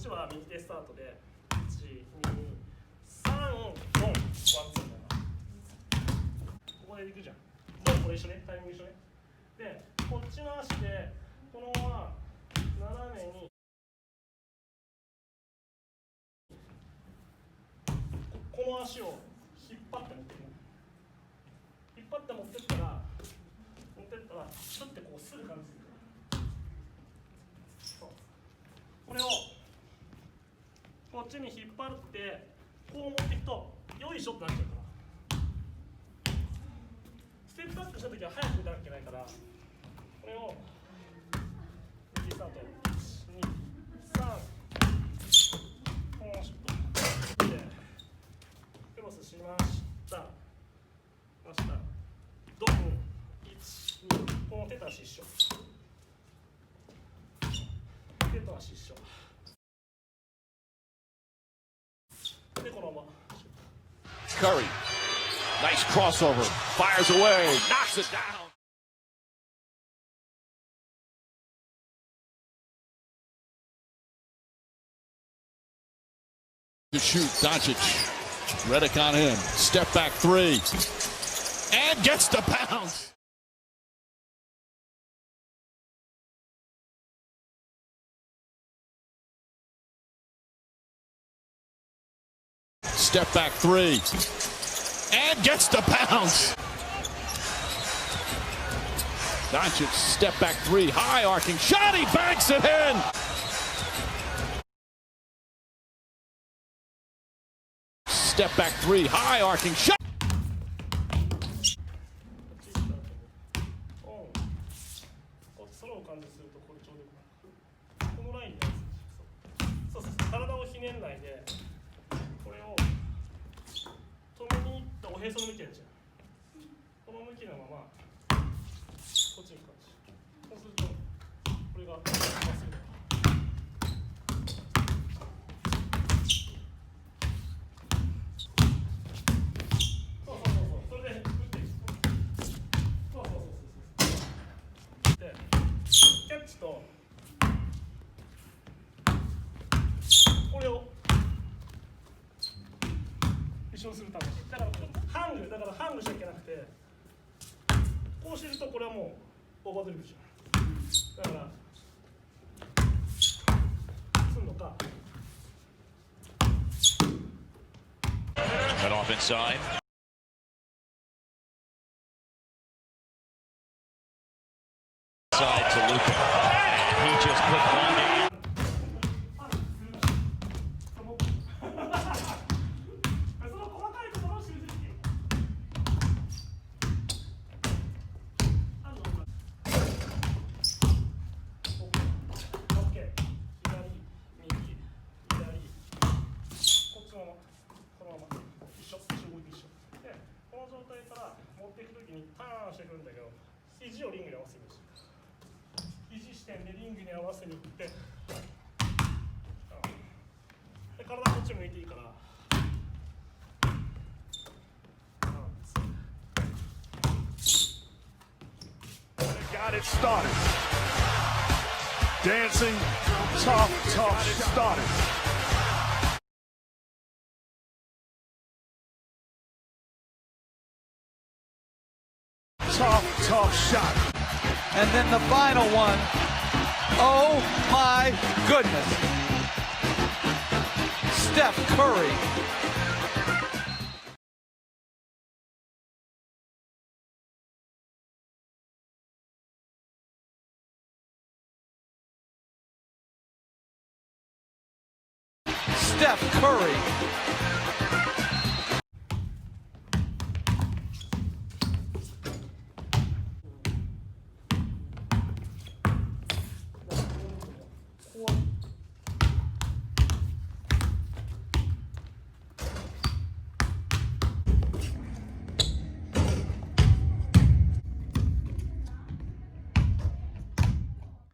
ちは右手スタートで1、2、3、4、ワン、ツーだな。ここでいくじゃん。もうこれ一緒ね、タイミング一緒ね。で、こっちの足でこのまま斜めにこの足を引っ張って持ってくる。引っ張って持ってったらちょっとこうする感じ。そう。これをこっちに引っ張ってこう持っていくとよいしょってなっちゃうから。ステップバックした時は早く打たなきゃいけないから、これを右スタート1、2、3、このシュッとでクロスしました。ドン、1、2、この手と足一緒。手と足一緒。で、このまま。Curry, nice crossover, fires away, knocks it down. To shoot, Doncic, Redick on him, step back three, and gets the bounce. Step back three, and gets the bounce. Doncic, step back three, high arcing shot, he banks it in. Step back three, high arcing shot. ソロを感じするとこれちょうどよくなる。このラインでそう体をひねんないでこれを止めにいったおへその向きやるじゃん。この向きのままこっちに行く感じ。そうするとこれがまっすぐだ。それで打っていく。でキャッチとこれを一緒にするためにだからハングしちゃいけなくて、こうしてるとこれはもうオーバードリブルじゃん。だからすんのか。Cut off inside. Side to Luka. He just put one in. その細かいところを修正していく。OK。左、右、左。こっちのまま、このまま。一緒、動いて一緒。で、この状態から持っていくときにターンしてくるんだけど、肘をリングに合わせるんですよ。肘支点でリングに合わせにいって、で体こっち向いていいから。Got it started. Dancing, tough started. Tough shot. And then the final one. Oh my goodness. Steph Curry. Steph Curry